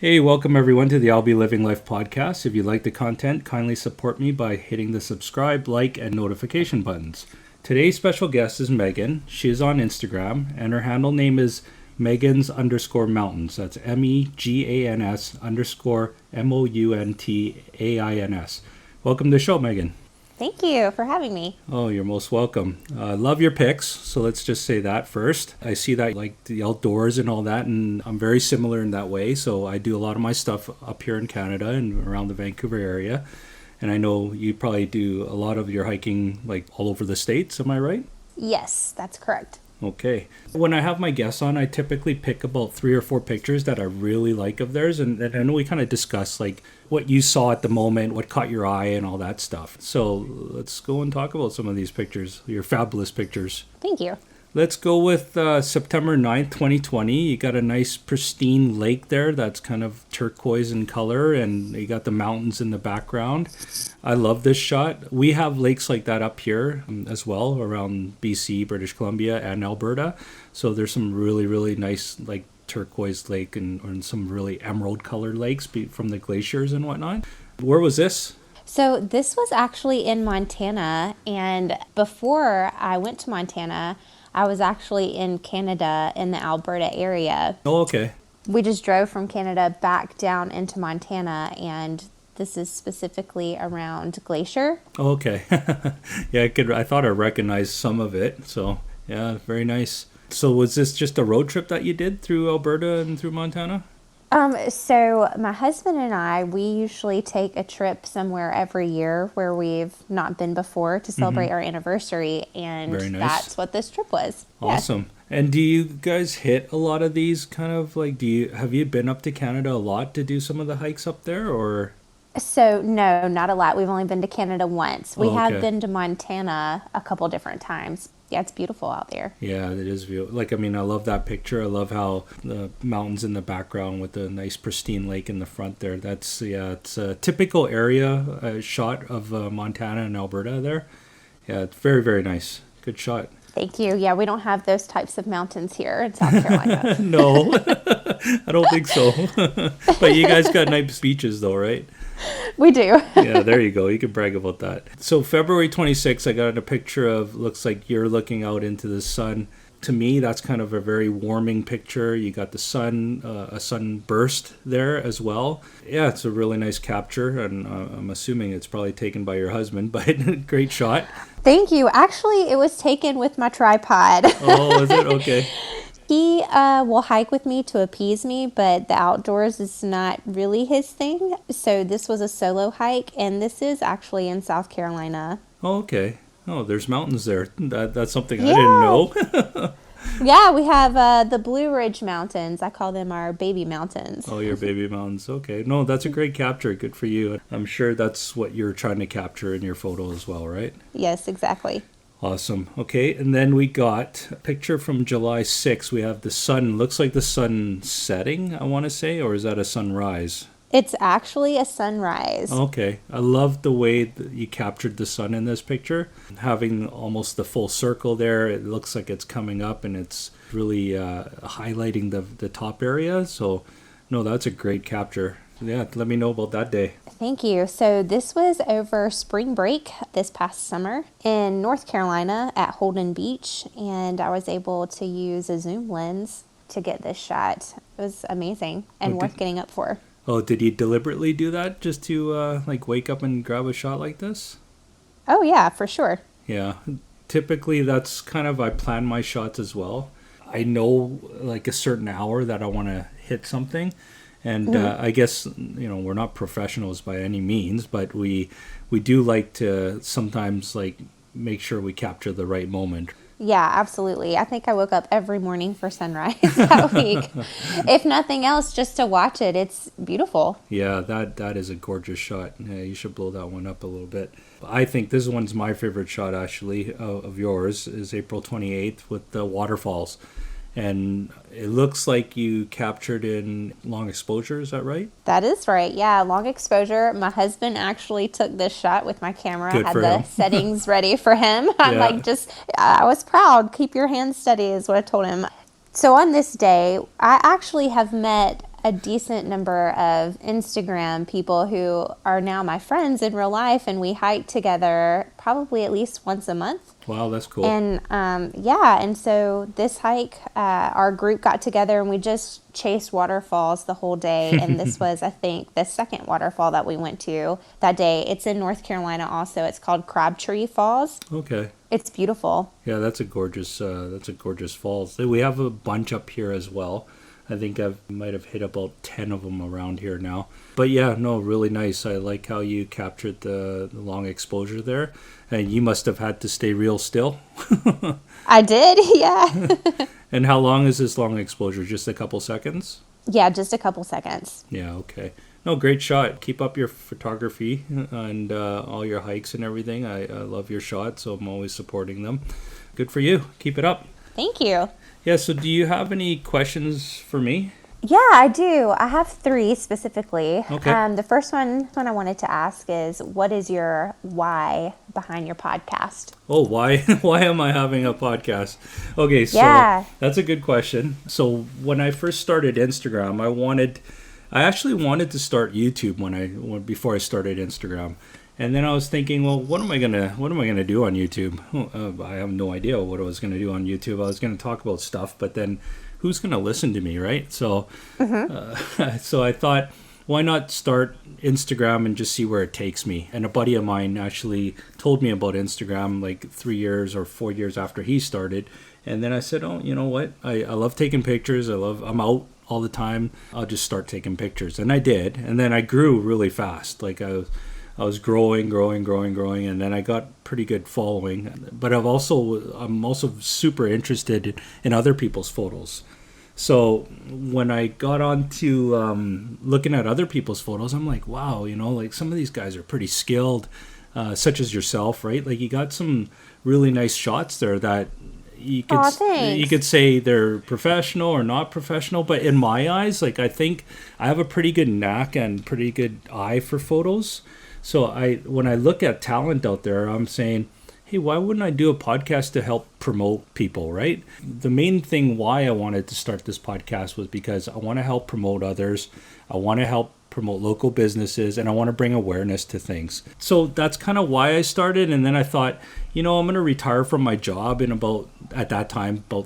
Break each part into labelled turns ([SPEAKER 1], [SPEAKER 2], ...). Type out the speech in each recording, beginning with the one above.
[SPEAKER 1] Hey, welcome everyone to the I'll Be Living Life podcast. If you like the content, kindly support me by hitting the subscribe, like, and notification buttons. Today's special guest is Megan. She is on Instagram, and her handle name is Megans_mountains. That's MEGANS_MOUNTAINS. Welcome to the show, Megan.
[SPEAKER 2] Thank you for having me.
[SPEAKER 1] Oh, you're most welcome. Love your pics, so let's just say that first. I see that you like the outdoors and all that, and I'm very similar in that way. So I do a lot of my stuff up here in Canada and around the Vancouver area. And I know you probably do a lot of your hiking like all over the States, am I right?
[SPEAKER 2] Yes, that's correct.
[SPEAKER 1] Okay. When I have my guests on, I typically pick about 3 or 4 pictures that I really like of theirs. And I know we kind of discuss like what you saw at the moment, what caught your eye and all that stuff. So let's go and talk about some of these pictures, your fabulous pictures.
[SPEAKER 2] Thank you.
[SPEAKER 1] Let's go with September 9th, 2020. You got a nice pristine lake there that's kind of turquoise in color, and you got the mountains in the background. I love this shot. We have lakes like that up here as well around BC, British Columbia, and Alberta. So there's some really, really nice like turquoise lake and some really emerald colored lakes from the glaciers and whatnot. Where was this?
[SPEAKER 2] So this was actually in Montana, and before I went to Montana, I was actually in Canada in the Alberta area.
[SPEAKER 1] Oh, okay.
[SPEAKER 2] We just drove from Canada back down into Montana, and this is specifically around Glacier.
[SPEAKER 1] Oh, okay. Yeah, I thought I recognized some of it. So, yeah, very nice. So was this just a road trip that you did through Alberta and through Montana?
[SPEAKER 2] So my husband and I, we usually take a trip somewhere every year where we've not been before to celebrate our anniversary, and
[SPEAKER 1] Very nice.
[SPEAKER 2] That's what this trip was.
[SPEAKER 1] Awesome. Yeah. And do you guys hit a lot of these kind of like, have you been up to Canada a lot to do some of the hikes up there, or?
[SPEAKER 2] So no, not a lot. We've only been to Canada once. We
[SPEAKER 1] okay.
[SPEAKER 2] have been to Montana a couple different times. Yeah, it's beautiful out there.
[SPEAKER 1] Yeah, it is beautiful. Like, I mean, I love that picture. I love how the mountains in the background with the nice pristine lake in the front there. That's, yeah, it's a typical area shot of Montana and Alberta there. Yeah, it's very, very nice. Good shot.
[SPEAKER 2] Thank you. Yeah, we don't have those types of mountains here in South Carolina.
[SPEAKER 1] No, I don't think so. But you guys got nice beaches though, right?
[SPEAKER 2] We do.
[SPEAKER 1] Yeah, there you go. You can brag about that. So February 26th, I got a picture of, looks like you're looking out into the sun. To me, that's kind of a very warming picture. You got the sun, a sunburst there as well. Yeah, it's a really nice capture, and I'm assuming it's probably taken by your husband, but great shot.
[SPEAKER 2] Thank you. Actually, it was taken with my tripod.
[SPEAKER 1] Oh, is it? Okay.
[SPEAKER 2] He will hike with me to appease me, but the outdoors is not really his thing. So this was a solo hike, and this is actually in South Carolina.
[SPEAKER 1] Oh, okay. Oh, there's mountains there. That's something I didn't know.
[SPEAKER 2] Yeah, we have the Blue Ridge Mountains. I call them our baby mountains.
[SPEAKER 1] Oh, your baby mountains. Okay. No, that's a great capture. Good for you. I'm sure that's what you're trying to capture in your photo as well, right?
[SPEAKER 2] Yes, exactly.
[SPEAKER 1] Awesome. Okay, and then we got a picture from July 6th. We have the sun. Looks like the sun setting, I want to say, or is that a sunrise?
[SPEAKER 2] It's actually a sunrise.
[SPEAKER 1] Okay. I love the way that you captured the sun in this picture. Having almost the full circle there, it looks like it's coming up and it's really highlighting the top area. So, no, that's a great capture. Yeah, let me know about that day.
[SPEAKER 2] Thank you. So this was over spring break this past summer in North Carolina at Holden Beach, and I was able to use a zoom lens to get this shot. It was amazing and worth getting up for.
[SPEAKER 1] Oh, did you deliberately do that just to like wake up and grab a shot like this?
[SPEAKER 2] Oh yeah, for sure.
[SPEAKER 1] Yeah, typically that's kind of, I plan my shots as well. I know like a certain hour that I want to hit something. And I guess, you know, we're not professionals by any means, but we do like to sometimes like make sure we capture the right moment.
[SPEAKER 2] Yeah, absolutely. I think I woke up every morning for sunrise that week. If nothing else, just to watch it. It's beautiful.
[SPEAKER 1] Yeah, that is a gorgeous shot. Yeah, you should blow that one up a little bit. I think this one's my favorite shot, actually, of yours, is April 28th with the waterfalls. And it looks like you captured in long exposure, is that right?
[SPEAKER 2] That is right, yeah, long exposure. My husband actually took this shot with my camera.
[SPEAKER 1] Good
[SPEAKER 2] I had
[SPEAKER 1] for
[SPEAKER 2] the
[SPEAKER 1] him.
[SPEAKER 2] settings ready for him. I'm like, I was proud. Keep your hands steady is what I told him. So on this day, I actually have met a decent number of Instagram people who are now my friends in real life, and we hike together probably at least once a month.
[SPEAKER 1] Wow, that's cool.
[SPEAKER 2] And and so this hike, our group got together and we just chased waterfalls the whole day. And this was, I think, the second waterfall that we went to that day. It's in North Carolina also. It's called Crabtree Falls.
[SPEAKER 1] Okay.
[SPEAKER 2] It's beautiful.
[SPEAKER 1] Yeah, that's a gorgeous falls. We have a bunch up here as well. I think I might have hit about 10 of them around here now. But yeah, no, really nice. I like how you captured the long exposure there. And you must have had to stay real still.
[SPEAKER 2] I did, yeah.
[SPEAKER 1] And how long is this long exposure? Just a couple seconds?
[SPEAKER 2] Yeah, just a couple seconds.
[SPEAKER 1] Yeah, okay. No, great shot. Keep up your photography and all your hikes and everything. I love your shots, so I'm always supporting them. Good for you. Keep it up.
[SPEAKER 2] Thank you.
[SPEAKER 1] Yeah, so do you have any questions for me?
[SPEAKER 2] Yeah, I do. I have 3 specifically.
[SPEAKER 1] Okay.
[SPEAKER 2] The first one I wanted to ask is, what is your why behind your podcast?
[SPEAKER 1] Oh, why am I having a podcast? Okay, so that's a good question. So when I first started Instagram, I actually wanted to start YouTube before I started Instagram. And then I was thinking, well, what am I gonna do on YouTube? I have no idea what I was gonna do on YouTube. I was gonna talk about stuff, but then who's gonna listen to me, right? So, so I thought, why not start Instagram and just see where it takes me? And a buddy of mine actually told me about Instagram like 3 years or 4 years after he started. And then I said, oh, you know what? I love taking pictures. I'm out all the time. I'll just start taking pictures. And I did. And then I grew really fast. Like I was growing, and then I got pretty good following. But I'm also super interested in other people's photos. So when I got on to looking at other people's photos, I'm like, wow, like some of these guys are pretty skilled, such as yourself, right? Like you got some really nice shots there that you could say they're professional or not professional, but in my eyes, like I think I have a pretty good knack and pretty good eye for photos. So when I look at talent out there, I'm saying, hey, why wouldn't I do a podcast to help promote people, right? The main thing why I wanted to start this podcast was because I want to help promote others. I want to help promote local businesses, and I want to bring awareness to things. So that's kind of why I started. And then I thought, I'm going to retire from my job in about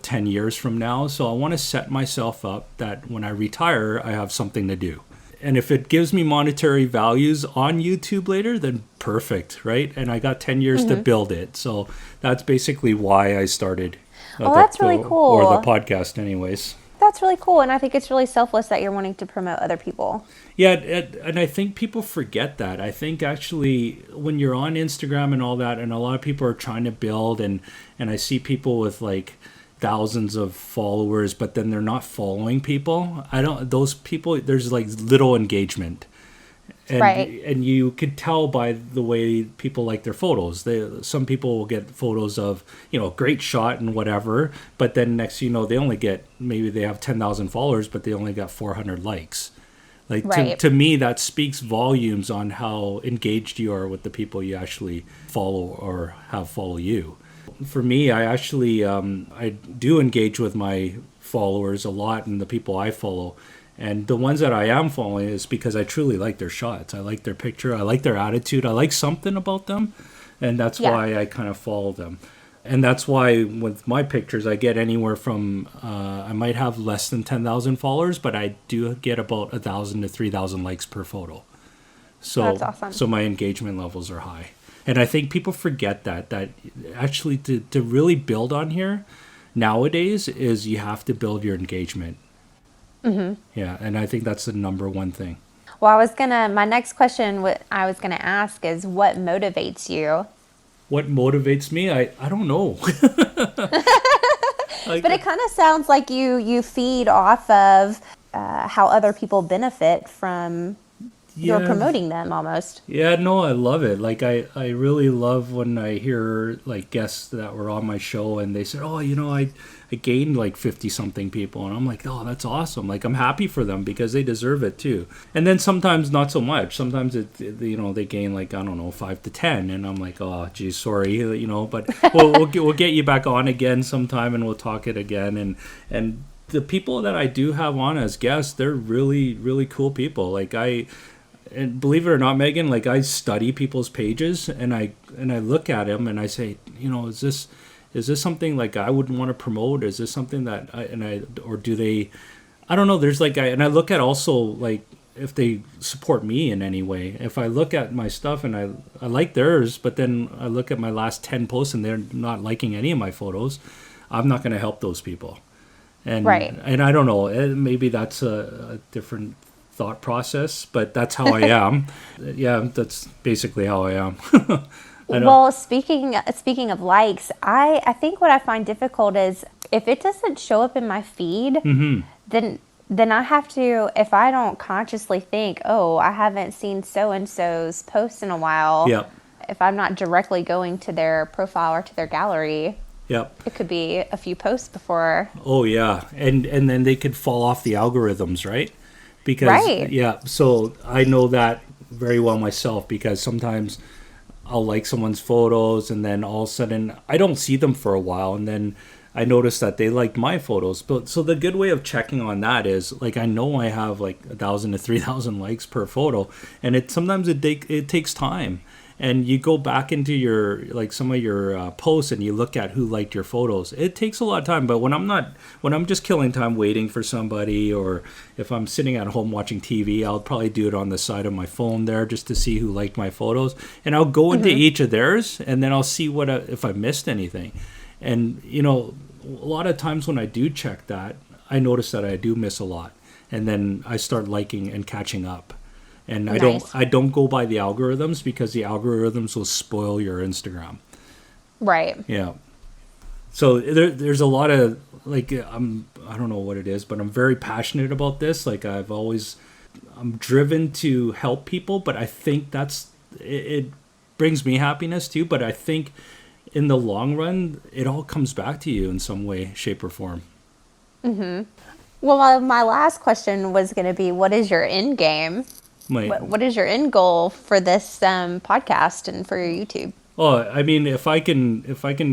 [SPEAKER 1] 10 years from now. So I want to set myself up that when I retire, I have something to do. And if it gives me monetary values on YouTube later, then perfect, right? And I got 10 years to build it. So that's basically why I started.
[SPEAKER 2] That's really cool.
[SPEAKER 1] Or the podcast anyways.
[SPEAKER 2] That's really cool. And I think it's really selfless that you're wanting to promote other people.
[SPEAKER 1] Yeah, and I think people forget that. I think actually when you're on Instagram and all that, and a lot of people are trying to build, and I see people with like thousands of followers, but then they're not following people. Those people, there's like little engagement. And,
[SPEAKER 2] right.
[SPEAKER 1] And you could tell by the way people like their photos. Some people will get photos of, great shot and whatever, but then next, they only get, maybe they have 10,000 followers, but they only got 400 likes. Like
[SPEAKER 2] right.
[SPEAKER 1] to me, that speaks volumes on how engaged you are with the people you actually follow or have follow you. For me, I actually I do engage with my followers a lot and the people I follow. And the ones that I am following is because I truly like their shots. I like their picture. I like their attitude. I like something about them. And that's why I kind of follow them. And that's why with my pictures, I get anywhere from, I might have less than 10,000 followers, but I do get about 1,000 to 3,000 likes per photo. So,
[SPEAKER 2] that's awesome.
[SPEAKER 1] So my engagement levels are high. And I think people forget that actually to really build on here nowadays is you have to build your engagement. Mm-hmm. Yeah, and I think that's the number one thing.
[SPEAKER 2] Well, my next question I was gonna ask is, what motivates you?
[SPEAKER 1] What motivates me? I don't know.
[SPEAKER 2] But it kind of sounds like you feed off of how other people benefit from you're promoting them almost.
[SPEAKER 1] Yeah, no, I love it. Like I really love when I hear like guests that were on my show and they said, oh, I gained like 50 something people. And I'm like, oh, that's awesome. Like I'm happy for them because they deserve it too. And then sometimes not so much. Sometimes they gain like, I don't know, 5 to 10. And I'm like, oh, geez, sorry, but we'll get you back on again sometime and we'll talk it again. And the people that I do have on as guests, they're really, really cool people. Like and believe it or not, Megan, like I study people's pages and I look at them and I say, is this something like I would want to promote? Is this something that or do they, I don't know. There's like, and I look at also like if they support me in any way. If I look at my stuff and I like theirs, but then I look at my last 10 posts and they're not liking any of my photos, I'm not going to help those people. And,
[SPEAKER 2] right.
[SPEAKER 1] And I don't know, maybe that's a different thought process, but that's how I am. Yeah, that's basically how I am.
[SPEAKER 2] Well, speaking of likes, I think what I find difficult is if it doesn't show up in my feed, then I have to, if I don't consciously think, oh, I haven't seen so-and-so's post in a while,
[SPEAKER 1] yep.
[SPEAKER 2] If I'm not directly going to their profile or to their gallery,
[SPEAKER 1] yep.
[SPEAKER 2] It could be a few posts before.
[SPEAKER 1] Oh, yeah. And then they could fall off the algorithms, right? Because,
[SPEAKER 2] right.
[SPEAKER 1] Yeah, so I know that very well myself because sometimes I'll like someone's photos and then all of a sudden I don't see them for a while and then I noticed that they liked my photos. But so the good way of checking on that is like I know I have like 1,000 to 3,000 likes per photo, and sometimes it takes time. And you go back into your like some of your posts and you look at who liked your photos. It takes a lot of time. But when I'm just killing time waiting for somebody, or if I'm sitting at home watching TV, I'll probably do it on the side of my phone there just to see who liked my photos. And I'll go into each of theirs and then I'll see if I missed anything. And a lot of times when I do check that, I notice that I do miss a lot, and then I start liking and catching up. And
[SPEAKER 2] nice.
[SPEAKER 1] I don't go by the algorithms because the algorithms will spoil your Instagram.
[SPEAKER 2] Right.
[SPEAKER 1] Yeah. So there's a lot of like I don't know what it is, but I'm very passionate about this. Like I'm driven to help people, but I think it brings me happiness too. But I think in the long run, it all comes back to you in some way, shape, or form.
[SPEAKER 2] Mm-hmm. Well, my last question was going to be, what is your end game? What is your end goal for this podcast and for your YouTube?
[SPEAKER 1] Oh, I mean, if I can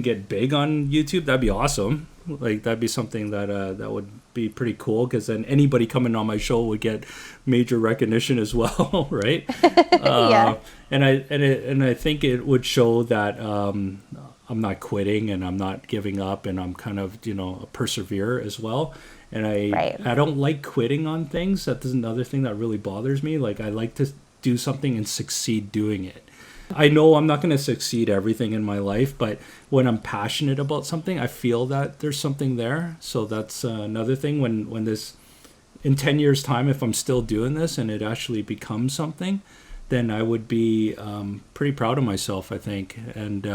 [SPEAKER 1] get big on YouTube, that'd be awesome. Like that'd be something that would be pretty cool because then anybody coming on my show would get major recognition as well, right?
[SPEAKER 2] Yeah.
[SPEAKER 1] And I think it would show that I'm not quitting and I'm not giving up and I'm kind of a persevere as well. And I don't like quitting on things. That is another thing that really bothers me. Like I like to do something and succeed doing it. I know I'm not going to succeed everything in my life, but when I'm passionate about something, I feel that there's something there. So that's another thing when this, in 10 years time, if I'm still doing this and it actually becomes something, then I would be pretty proud of myself, I think. And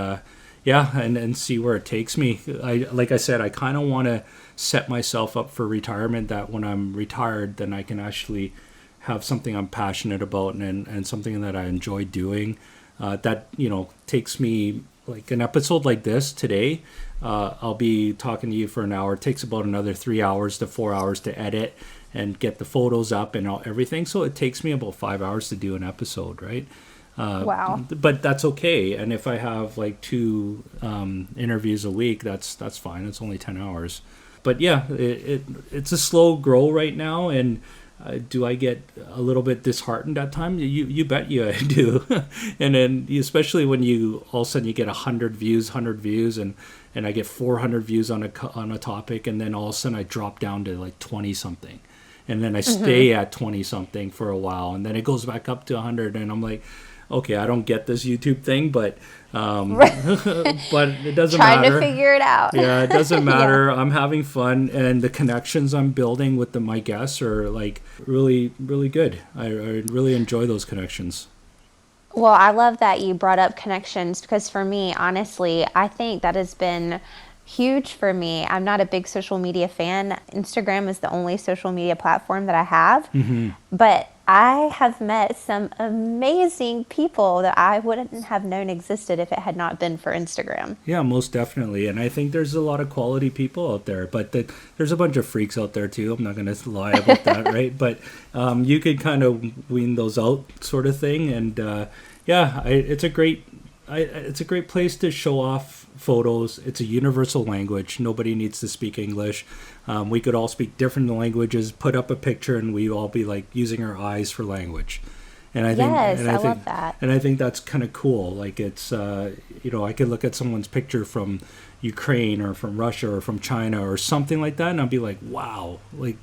[SPEAKER 1] and see where it takes me. Like I said, I kind of want to set myself up for retirement, that when I'm retired, then I can actually have something I'm passionate about and something that I enjoy doing. That takes me, like an episode like this today, I'll be talking to you for an hour. It takes about another 3 hours to 4 hours to edit and get the photos up and everything. So it takes me about 5 hours to do an episode, right?
[SPEAKER 2] Wow.
[SPEAKER 1] But that's okay. And if I have like 2 interviews a week, that's fine. It's only 10 hours. But yeah, it's a slow grow right now. And do I get a little bit disheartened at times? You bet you I do. And then especially when you all of a sudden you get 100 views, and I get 400 views on a topic, and then all of a sudden I drop down to like 20 something. And then I stay at 20 something for a while, and then it goes back up to 100, and I'm like, okay, I don't get this YouTube thing, but but it doesn't matter.
[SPEAKER 2] Trying to figure it out.
[SPEAKER 1] Yeah, it doesn't matter. Yeah. I'm having fun, and the connections I'm building with my guests are like really, really good. I really enjoy those connections.
[SPEAKER 2] Well, I love that you brought up connections, because for me, honestly, I think that has been huge for me. I'm not a big social media fan. Instagram is the only social media platform that I have. Mm-hmm. But I have met some amazing people that I wouldn't have known existed if it had not been for Instagram.
[SPEAKER 1] Yeah, most definitely. And I think there's a lot of quality people out there, but there's a bunch of freaks out there too. I'm not going to lie about that, right? But you could kind of wean those out, sort of thing. And it's a great place to show off photos. It's a universal language. Nobody needs to speak English. We could all speak different languages, put up a picture, and we all be like using our eyes for language. And I think,
[SPEAKER 2] Yes,
[SPEAKER 1] and
[SPEAKER 2] I
[SPEAKER 1] I think,
[SPEAKER 2] love that.
[SPEAKER 1] and I think that's kind of cool. Like it's, I could look at someone's picture from Ukraine or from Russia or from China or something like that, and I'd be like, wow, like,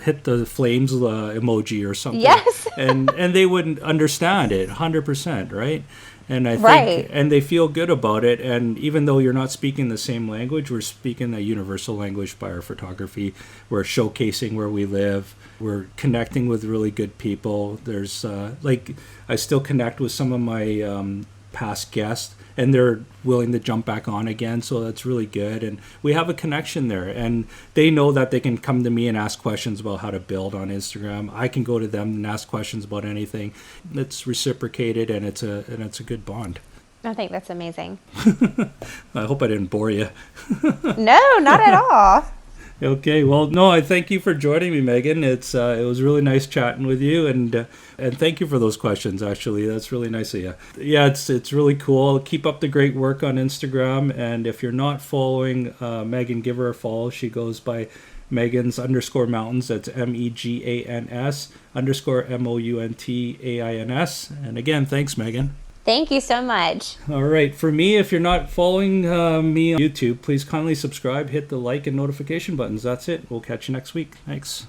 [SPEAKER 1] hit the flames emoji or something.
[SPEAKER 2] Yes.
[SPEAKER 1] and they wouldn't understand it 100%, right? And I think,
[SPEAKER 2] Right.
[SPEAKER 1] and they feel good about it. And even though you're not speaking the same language, we're speaking a universal language by our photography. We're showcasing where we live. We're connecting with really good people. There's I still connect with some of my past guests, and they're willing to jump back on again. So that's really good. And we have a connection there, and they know that they can come to me and ask questions about how to build on Instagram. I can go to them and ask questions about anything. It's reciprocated, and it's a good bond.
[SPEAKER 2] I think that's amazing.
[SPEAKER 1] I hope I didn't bore you.
[SPEAKER 2] No, not at all.
[SPEAKER 1] Okay, well, no, I thank you for joining me, Megan. It was really nice chatting with you, and thank you for those questions. Actually, that's really nice of you. Yeah, it's really cool. Keep up the great work on Instagram, and if you're not following Megan, give her a follow. She goes by Megan's_mountains. That's MEGANS_MOUNTAINS. And again, thanks, Megan.
[SPEAKER 2] Thank you so much.
[SPEAKER 1] All right. For me, if you're not following me on YouTube, please kindly subscribe, hit the like and notification buttons. That's it. We'll catch you next week. Thanks.